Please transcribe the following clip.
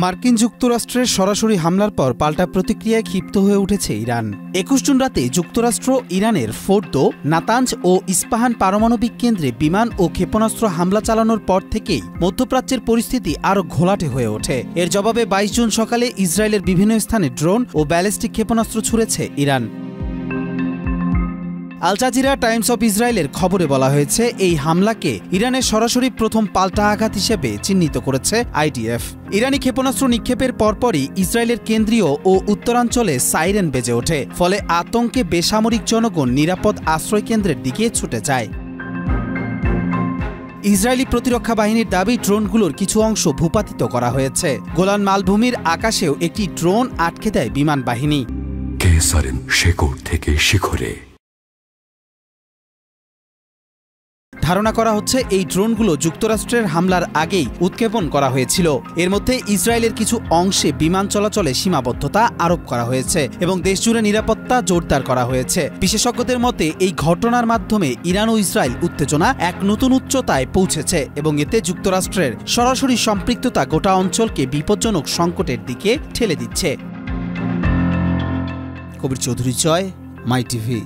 মার্কিন যুক্তরাষ্ট্রের সরাসরি হামলার পর পাল্টা প্রতিক্রিয়ায় ক্ষিপ্ত হয়ে উঠেছে ইরান। ২১ জুন রাতে যুক্তরাষ্ট্র ইরানের ফোর্দো, নাতাঞ্জ ও ইস্পাহান পারমাণবিক কেন্দ্রে বিমান ও ক্ষেপণাস্ত্র হামলা চালানোর পর থেকেই মধ্যপ্রাচ্যের পরিস্থিতি আরও ঘোলাটে হয়ে ওঠে। এর জবাবে ২২ জুন সকালে ইসরায়েলের বিভিন্ন স্থানে ড্রোন ও ব্যালিস্টিক ক্ষেপণাস্ত্র ছুড়েছে Iran. Al Jazeera Times of ইসরায়েলের খবরে বলা হয়েছে, এই হামলাকে ইরানের সরাসরি প্রথম পাল্টা আঘাত হিসেবে চিহ্নিত করেছে আইডিএফ। ইরানি ক্ষেপণাস্ত্র নিক্ষেপের পরপরই ইসরায়েলের কেন্দ্রীয় ও উত্তরাঞ্চলে সাইরেন বেজে ওঠে, ফলে আতঙ্কে বেসামরিক জনগণ নিরাপদ আশ্রয়কেন্দ্রের দিকে ছুটে যায়। ইসরায়েলি প্রতিরক্ষা বাহিনীর দাবি, ড্রোনগুলোর কিছু অংশ ভূপাতিত করা হয়েছে। গোলান মালভূমির আকাশেও একটি ড্রোন আটকে দেয় বিমান বাহিনী। শেকড় থেকে শিখরে ধারণা করা হচ্ছে, এই ড্রোনগুলো যুক্তরাষ্ট্রের হামলার আগেই উৎক্ষেপণ করা হয়েছিল। এর মধ্যে ইসরায়েলের কিছু অংশে বিমান চলাচলে সীমাবদ্ধতা আরোপ করা হয়েছে এবং দেশজুড়ে নিরাপত্তা জোরদার করা হয়েছে। বিশেষজ্ঞদের মতে, এই ঘটনার মাধ্যমে ইরান ও ইসরায়েল উত্তেজনা এক নতুন উচ্চতায় পৌঁছেছে এবং এতে যুক্তরাষ্ট্রের সরাসরি সম্পৃক্ততা গোটা অঞ্চলকে বিপজ্জনক সংকটের দিকে ঠেলে দিচ্ছে। কবির চৌধুরী জয়, মাই টিভি।